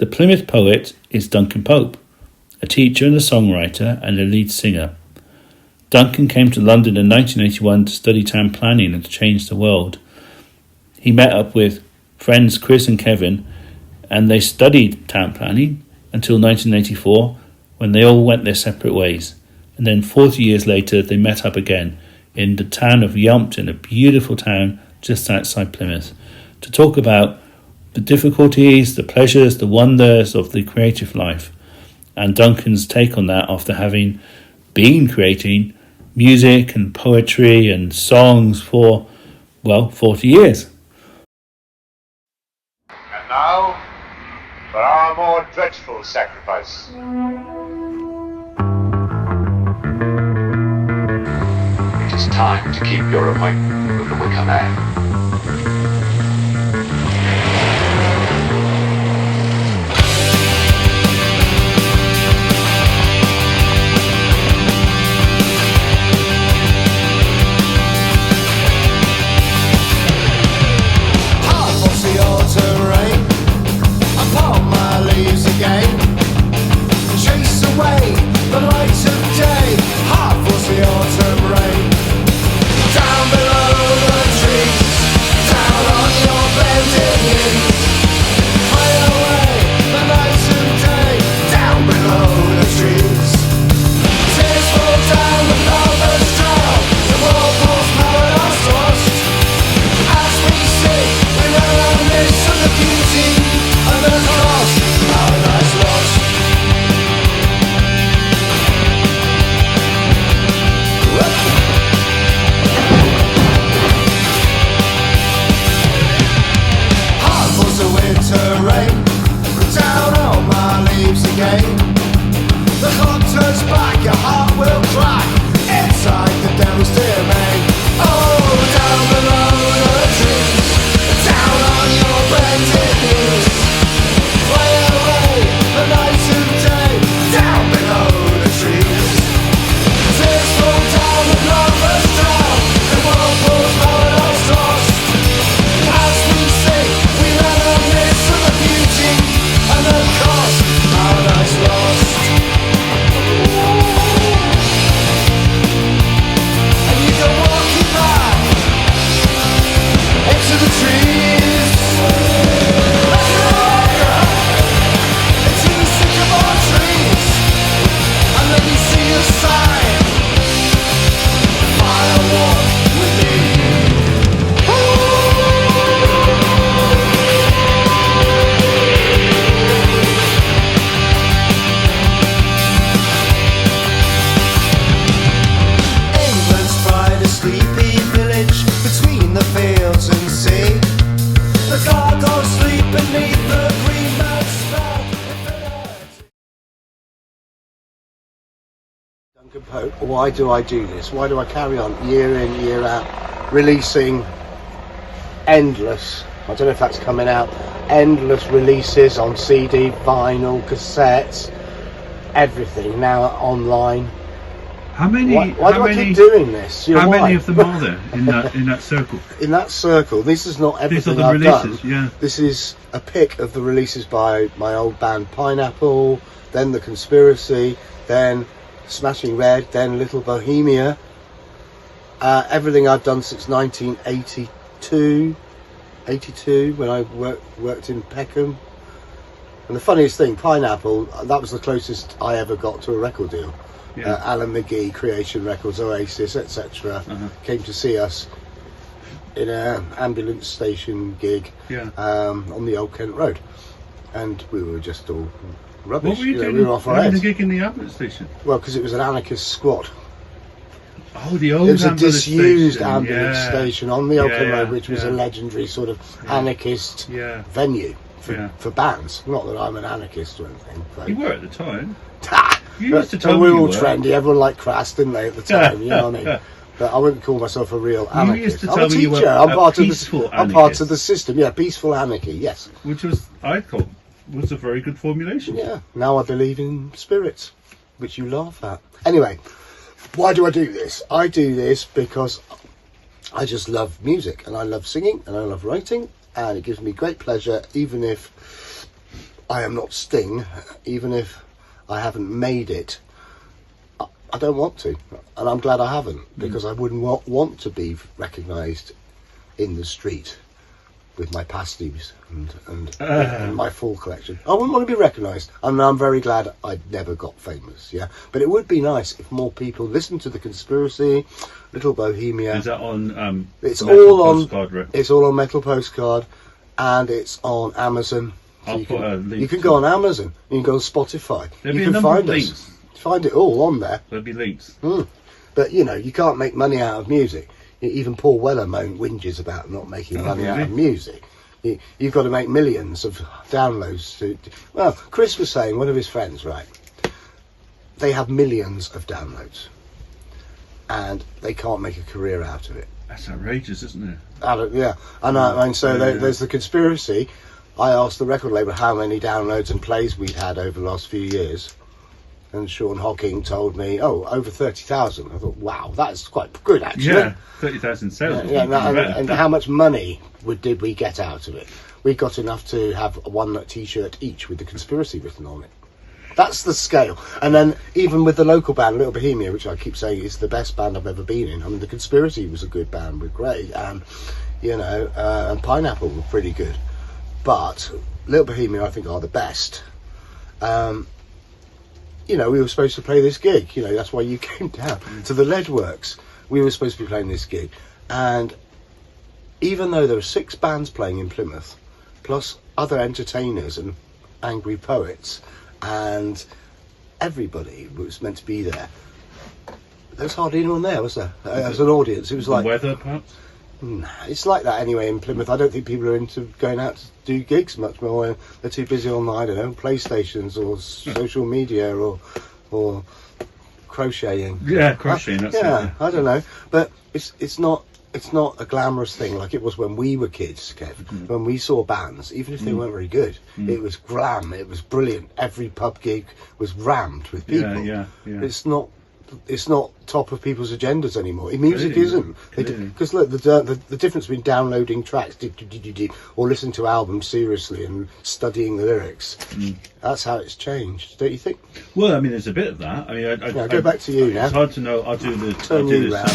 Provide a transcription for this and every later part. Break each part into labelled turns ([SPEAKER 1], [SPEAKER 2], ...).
[SPEAKER 1] The Plymouth Poet is Duncan Pope, a teacher and a songwriter and a lead singer. Duncan came to London in 1981 to study town planning and to change the world. He met up with friends Chris and Kevin, and they studied town planning until 1984, when they all went their separate ways. And then 40 years later, they met up again in the town of Yumpton, a beautiful town just outside Plymouth, to talk about the difficulties, the pleasures, the wonders of the creative life, and Duncan's take on that after having been creating music and poetry and songs for, 40 years.
[SPEAKER 2] And now, for our more dreadful sacrifice.
[SPEAKER 3] It is time to keep your appointment with the Wicker Man.
[SPEAKER 4] Duncan Pope, why do I do this? Why do I carry on year in, year out, releasing endless, I don't know if that's coming out, endless releases on CD, vinyl, cassettes, everything, now online.
[SPEAKER 1] How many?
[SPEAKER 4] Why do I keep doing this?
[SPEAKER 1] How many of them are there in that circle?
[SPEAKER 4] In that circle, this is not everything
[SPEAKER 1] These are the
[SPEAKER 4] I've
[SPEAKER 1] releases,
[SPEAKER 4] done.
[SPEAKER 1] yeah.
[SPEAKER 4] This is a pick of the releases by my old band Pineapple, then The Conspiracy, then Smashing Red, then Little Bohemia. Everything I've done since 1982, when I worked in Peckham. And the funniest thing, Pineapple, that was the closest I ever got to a record deal.
[SPEAKER 1] Yeah.
[SPEAKER 4] Alan McGee, Creation Records, Oasis, etc. Came to see us in an ambulance station gig on the Old Kent Road, and we were just all rubbish.
[SPEAKER 1] What were you doing?
[SPEAKER 4] We were off our
[SPEAKER 1] having
[SPEAKER 4] heads.
[SPEAKER 1] a gig in the ambulance station?
[SPEAKER 4] Well, because it was an anarchist squad.
[SPEAKER 1] Oh, the old
[SPEAKER 4] It was a
[SPEAKER 1] ambulance
[SPEAKER 4] disused
[SPEAKER 1] station.
[SPEAKER 4] ambulance station on the Old Kent
[SPEAKER 1] Yeah,
[SPEAKER 4] Road, which was
[SPEAKER 1] yeah.
[SPEAKER 4] a legendary sort of anarchist
[SPEAKER 1] Yeah.
[SPEAKER 4] venue
[SPEAKER 1] Yeah.
[SPEAKER 4] for bands. Not that I'm an anarchist or anything. But
[SPEAKER 1] You were at the time.
[SPEAKER 4] Ha!
[SPEAKER 1] You used to tell
[SPEAKER 4] we
[SPEAKER 1] me
[SPEAKER 4] were
[SPEAKER 1] you
[SPEAKER 4] all
[SPEAKER 1] were.
[SPEAKER 4] trendy. Everyone liked Crass, didn't they, at the time? You know what I mean? But I wouldn't call myself a real anarchist.
[SPEAKER 1] used to
[SPEAKER 4] I'm
[SPEAKER 1] tell
[SPEAKER 4] a
[SPEAKER 1] me you were
[SPEAKER 4] teacher. I'm
[SPEAKER 1] a
[SPEAKER 4] part of
[SPEAKER 1] peaceful
[SPEAKER 4] the. I'm part
[SPEAKER 1] anarchist.
[SPEAKER 4] of the system. Yeah, peaceful anarchy. Yes.
[SPEAKER 1] Which was, I thought, was a very good formulation.
[SPEAKER 4] Yeah. Now I believe in spirits, which you laugh at. Anyway, why do I do this? I do this because I just love music, and I love singing, and I love writing, and it gives me great pleasure, even if I am not Sting, even if I haven't made it. I don't want to, and I'm glad I haven't, because I wouldn't want to be recognised in the street with my pasties and my full collection. I wouldn't want to be recognised, and I'm very glad I never got famous. Yeah, but it would be nice if more people listened to The Conspiracy, Little Bohemia.
[SPEAKER 1] Is that on?
[SPEAKER 4] It's
[SPEAKER 1] Metal
[SPEAKER 4] all on.
[SPEAKER 1] Postcard, right?
[SPEAKER 4] It's all on Metal Postcard, and it's on Amazon. So
[SPEAKER 1] I'll
[SPEAKER 4] you
[SPEAKER 1] put a
[SPEAKER 4] can,
[SPEAKER 1] link
[SPEAKER 4] you can
[SPEAKER 1] to
[SPEAKER 4] go
[SPEAKER 1] it.
[SPEAKER 4] on Amazon. You can go on Spotify.
[SPEAKER 1] There'll
[SPEAKER 4] You
[SPEAKER 1] be a
[SPEAKER 4] can
[SPEAKER 1] number
[SPEAKER 4] find
[SPEAKER 1] of
[SPEAKER 4] us.
[SPEAKER 1] links.
[SPEAKER 4] Find it all on there.
[SPEAKER 1] There'll be links.
[SPEAKER 4] But you know, you can't make money out of music. Even Paul Weller whinges about not making money out of music. You've got to make millions of downloads. Well, Chris was saying, one of his friends, right? They have millions of downloads, and they can't make a career out of it.
[SPEAKER 1] That's outrageous, isn't it?
[SPEAKER 4] Yeah, and so there's The Conspiracy. I asked the record label how many downloads and plays we'd had over the last few years, and Sean Hocking told me, over 30,000. I thought, wow, that's quite good, actually.
[SPEAKER 1] Yeah, 30,000 sales.
[SPEAKER 4] And how much money did we get out of it? We got enough to have one T-shirt each with The Conspiracy written on it. That's the scale. And then even with the local band, Little Bohemia, which I keep saying is the best band I've ever been in. I mean, The Conspiracy was a good band, with great, and and Pineapple were pretty good. But Little Bohemia, I think, are the best. We were supposed to play this gig. That's why you came down to the Leadworks. We were supposed to be playing this gig. And even though there were 6 bands playing in Plymouth, plus other entertainers and angry poets, and everybody was meant to be there, there was hardly anyone there, was there? As an audience. It was like...
[SPEAKER 1] weather, perhaps?
[SPEAKER 4] Nah, it's like that anyway in Plymouth. I don't think people are into going out to do gigs much more. They're too busy on, I don't know, PlayStations or social media or crocheting.
[SPEAKER 1] Yeah, crocheting. That's it, yeah.
[SPEAKER 4] I don't know, but it's not a glamorous thing like it was when we were kids, Kev. When we saw bands, even if they weren't very good, it was glam. It was brilliant. Every pub gig was rammed with people.
[SPEAKER 1] Yeah.
[SPEAKER 4] It's not top of people's agendas anymore. Music isn't. Because look, the difference between downloading tracks or listening to albums seriously and studying the lyrics, that's how it's changed, don't you think?
[SPEAKER 1] Well, I mean, there's a bit of that. I mean, I
[SPEAKER 4] go back to you now.
[SPEAKER 1] It's hard to know. I'll do the...
[SPEAKER 4] Turn you round.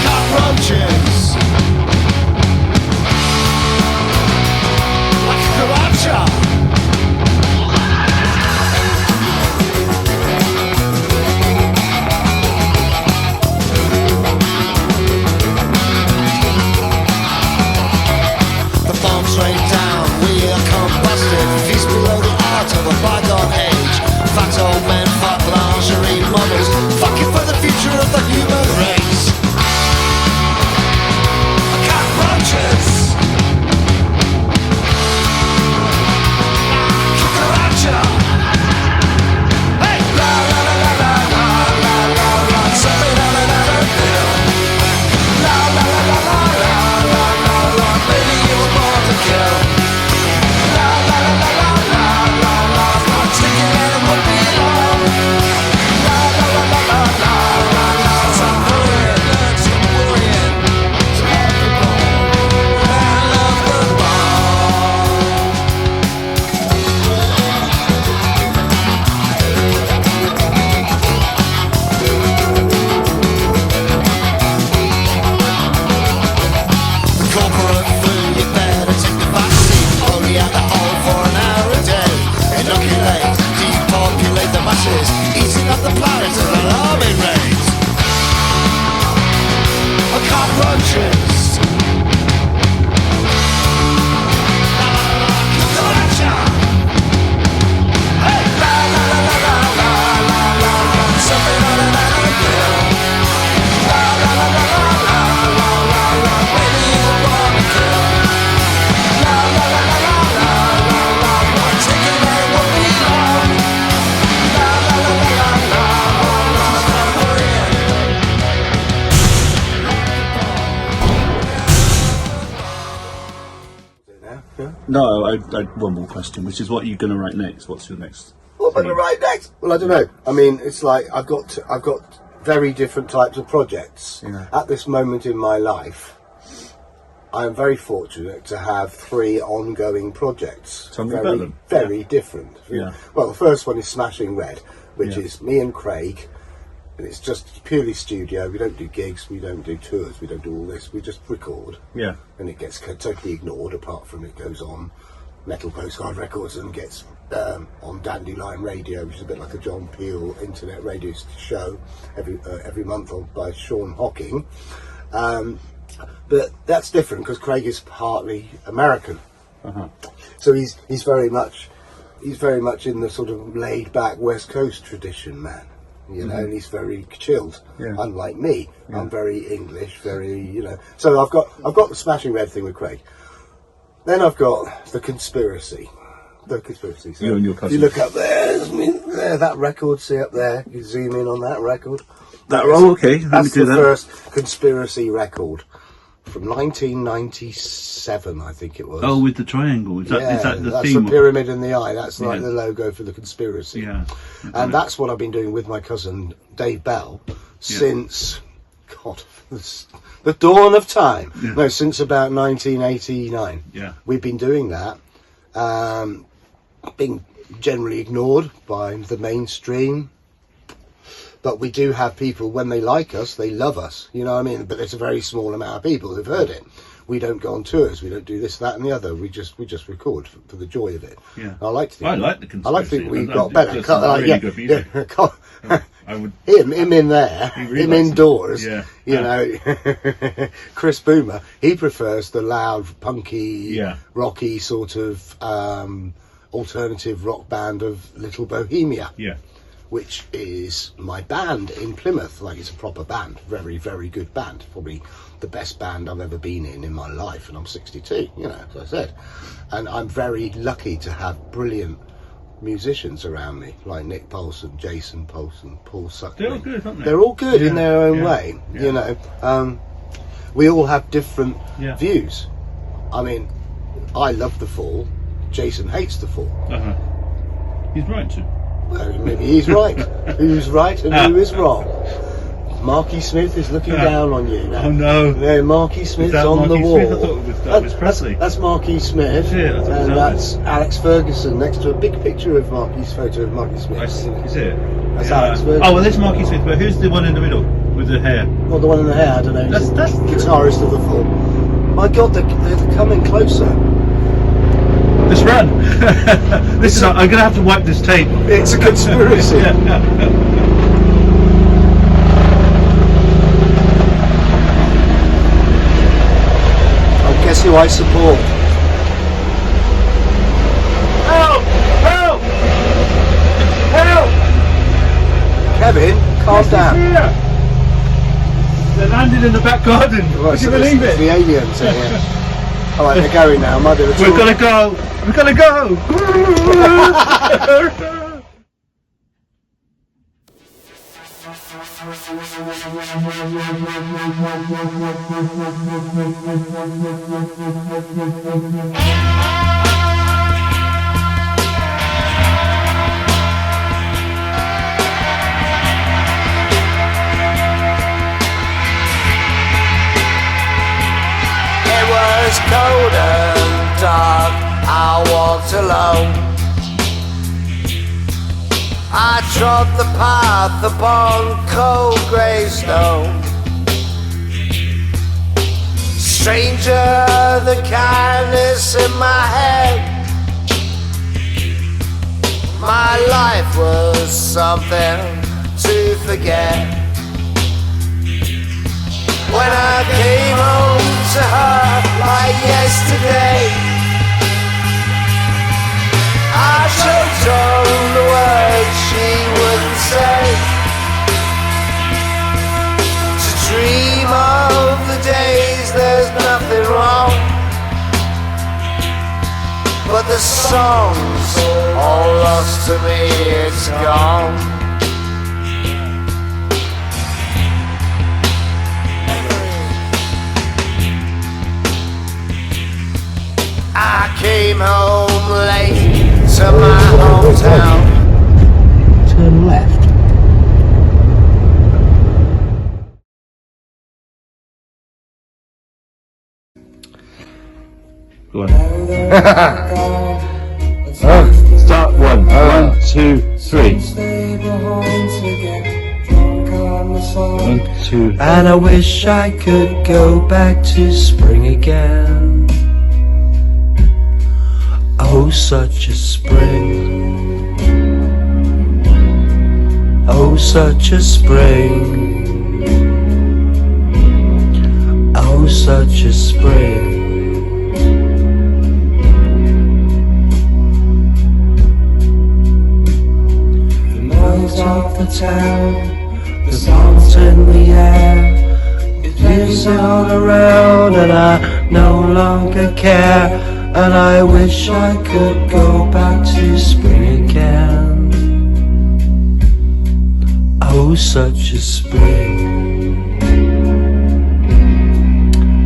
[SPEAKER 5] Cockroaches
[SPEAKER 1] No, I one more question, which is what are you going to write next? What's your next?
[SPEAKER 4] What am I going to write next? Well, I don't know. I mean, it's like I've got very different types of projects.
[SPEAKER 1] Yeah.
[SPEAKER 4] At this moment in my life, I am very fortunate to have 3 ongoing projects.
[SPEAKER 1] Tell me about them.
[SPEAKER 4] Very different.
[SPEAKER 1] Yeah.
[SPEAKER 4] Well, the first one is Smashing Red, which
[SPEAKER 1] Yeah.
[SPEAKER 4] is me and Craig. And it's just purely studio. We don't do gigs, we don't do tours, we don't do all this. We just record.
[SPEAKER 1] Yeah.
[SPEAKER 4] And it gets totally ignored, apart from it goes on Metal Postcard Records and gets on Dandelion Radio, which is a bit like a John Peel internet radio show every month by Sean Hocking. But that's different because Craig is partly American.
[SPEAKER 1] Uh-huh.
[SPEAKER 4] So he's very much in the sort of laid back West Coast tradition, man. You know, and he's very chilled.
[SPEAKER 1] Yeah.
[SPEAKER 4] Unlike me,
[SPEAKER 1] Yeah.
[SPEAKER 4] I'm very English, So I've got the Smashing Red thing with Craig. Then I've got the conspiracy. So
[SPEAKER 1] You and your cousin.
[SPEAKER 4] you look up there, that record. See up there. You zoom in on that record.
[SPEAKER 1] Okay. Let me
[SPEAKER 4] That's
[SPEAKER 1] do
[SPEAKER 4] the
[SPEAKER 1] that.
[SPEAKER 4] first conspiracy record from 1997, I think it was.
[SPEAKER 1] Oh, with the triangle. Is that the
[SPEAKER 4] that's
[SPEAKER 1] theme?
[SPEAKER 4] the pyramid in the eye. That's like
[SPEAKER 1] Yeah.
[SPEAKER 4] the logo for the conspiracy.
[SPEAKER 1] Yeah.
[SPEAKER 4] And that's what I've been doing with my cousin Dave Bell since, the dawn of time.
[SPEAKER 1] Yeah.
[SPEAKER 4] No, since about 1989.
[SPEAKER 1] Yeah.
[SPEAKER 4] We've been doing that, being generally ignored by the mainstream. But we do have people, when they like us, they love us. You know what I mean? But there's a very small amount of people who've heard it. We don't go on tours. We don't do this, that, and the other. We just record for the joy of it.
[SPEAKER 1] Yeah.
[SPEAKER 4] I like to think.
[SPEAKER 1] I like the conspiracy.
[SPEAKER 4] I like to think we
[SPEAKER 1] I
[SPEAKER 4] got
[SPEAKER 1] do.
[SPEAKER 4] better.
[SPEAKER 1] That's really good music. I would.
[SPEAKER 4] Him in there,
[SPEAKER 1] really
[SPEAKER 4] him
[SPEAKER 1] likes it.
[SPEAKER 4] indoors.
[SPEAKER 1] Yeah.
[SPEAKER 4] You know, Chris Boomer. He prefers the loud, punky, rocky sort of alternative rock band of Little Bohemia.
[SPEAKER 1] Yeah.
[SPEAKER 4] Which is my band in Plymouth. Like, it's a proper band, very, very good band. Probably the best band I've ever been in my life, and I'm 62. You know, as I said, and I'm very lucky to have brilliant musicians around me, like Nick Paulson, Jason Paulson, Paul Suckling.
[SPEAKER 1] They're all good, aren't they?
[SPEAKER 4] They're all good in their own
[SPEAKER 1] Yeah.
[SPEAKER 4] way.
[SPEAKER 1] Yeah.
[SPEAKER 4] You know, we all have different views. I mean, I love The Fall. Jason hates The Fall.
[SPEAKER 1] Uh-huh. He's right too.
[SPEAKER 4] Well, maybe he's right. Who's right and who is wrong? Marky Smith is looking down on you now.
[SPEAKER 1] Oh no!
[SPEAKER 4] Yeah, Marky Smith's
[SPEAKER 1] that
[SPEAKER 4] on the
[SPEAKER 1] Marky
[SPEAKER 4] wall.
[SPEAKER 1] Smith? I thought it was Elvis Presley.
[SPEAKER 4] That's Marky Smith,
[SPEAKER 1] Yeah, I thought it was
[SPEAKER 4] and
[SPEAKER 1] Elvis.
[SPEAKER 4] that's Alex Ferguson next to a big picture of Marky's photo of Marky Smith.
[SPEAKER 1] Is it?
[SPEAKER 4] That's Alex Ferguson.
[SPEAKER 1] Oh well, there's Marky Smith, but who's the one in the middle with the hair?
[SPEAKER 4] Well, the one in the hair, I don't know.
[SPEAKER 1] That's
[SPEAKER 4] the guitarist of The Fall. My God, they're coming closer.
[SPEAKER 1] Let's run! Listen, I'm going to have to wipe this tape.
[SPEAKER 4] It's a conspiracy. Guess who I support?
[SPEAKER 1] Help! Help! Help!
[SPEAKER 4] Kevin, calm down.
[SPEAKER 1] Here! They landed in the back garden.
[SPEAKER 4] Right,
[SPEAKER 1] Would you
[SPEAKER 4] so
[SPEAKER 1] believe
[SPEAKER 4] it's
[SPEAKER 1] it?
[SPEAKER 4] the aliens are here. Alright, they're going now. Might be the
[SPEAKER 1] We've got to go! We've got to go!
[SPEAKER 5] It was cold and dark, I walked alone. I trod the path upon cold grey stone. Stranger, the kindness in my head. My life was something to forget. When I came home to her like yesterday, I choked on the words she wouldn't say. To dream of the days there's nothing wrong, but the song's all lost to me, it's gone. I came home town.
[SPEAKER 4] Turn left.
[SPEAKER 1] Go on. Start one. 1, 2, 3. 1, 2.
[SPEAKER 6] And I wish I could go back to spring again. Oh, such a spring. Oh, such a spring. Oh, such a spring. The noise of the town, the songs in the air, it lives all around and I no longer care. And I wish I could go back to spring again. Oh, such a spring.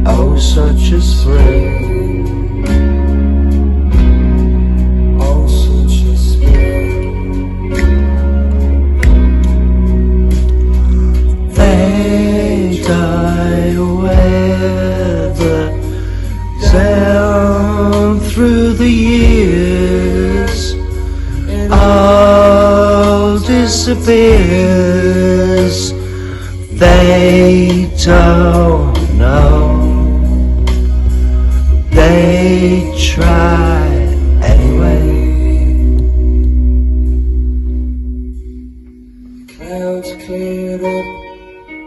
[SPEAKER 6] Oh, such a spring. Oh, such a spring. They die weather down through the years, all disappears. They don't know. They try anyway. Clouds cleared up,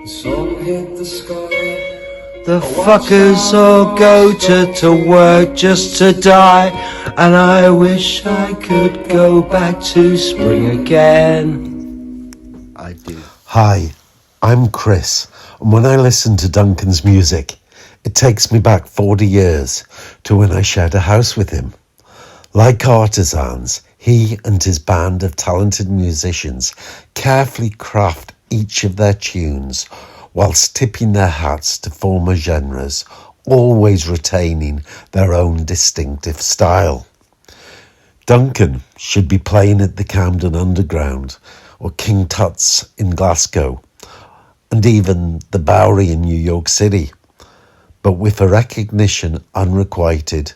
[SPEAKER 6] the sun hit the sky. The fuckers all go to work just to die. And I wish I could go back to spring again.
[SPEAKER 4] I do.
[SPEAKER 7] Hi, I'm Chris, and when I listen to Duncan's music, it takes me back 40 years to when I shared a house with him. Like artisans, he and his band of talented musicians carefully craft each of their tunes whilst tipping their hats to former genres, always retaining their own distinctive style. Duncan should be playing at the Camden Underground or King Tut's in Glasgow and even the Bowery in New York City. But with a recognition unrequited,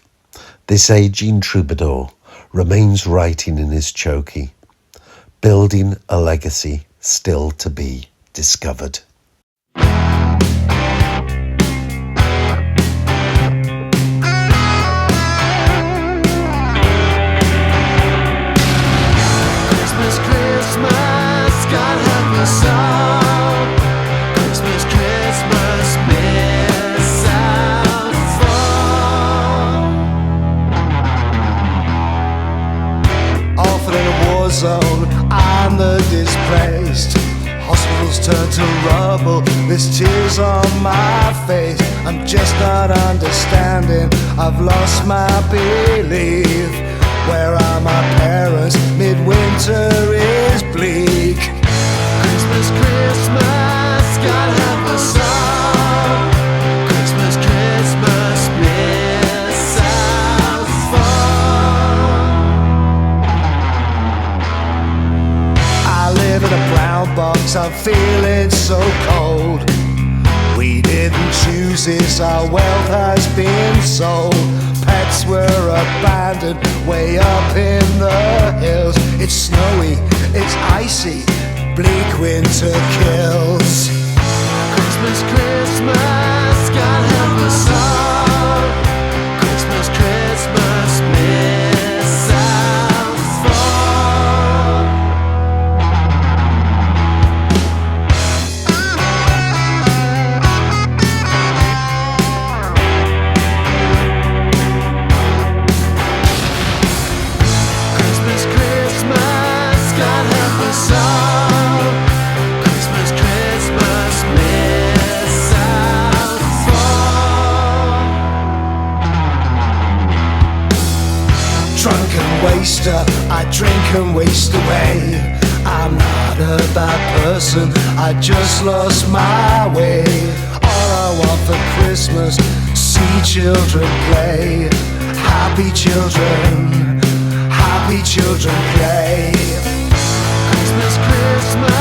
[SPEAKER 7] this ageing troubadour remains writing in his chokey, building a legacy still to be discovered.
[SPEAKER 5] Christmas, Christmas, God help us all. Christmas, Christmas, miss out fall. Often in a war zone, I'm the displaced. Hospitals turn to rubble, there's tears on my face. I'm just not understanding, I've lost my belief. Where are my parents? Midwinter is bleak. Christmas, Christmas, God help us all. Christmas, Christmas, miss out fall. I live in a brown box, I'm feeling so cold. We didn't choose this, our wealth has been sold. Pets were abandoned way up in the hills. It's snowy, it's icy, bleak winter kills. Christmas, Christmas, God help us all. Christmas, Christmas, miss out fall. Christmas, Christmas, God help us all. Christmas, Christmas, miss out fall. Drunken waster, I drink and waste away. I'm not a bad person, I just lost my way. All I want for Christmas, see children play. Happy children, happy happy children play. Christmas, Christmas.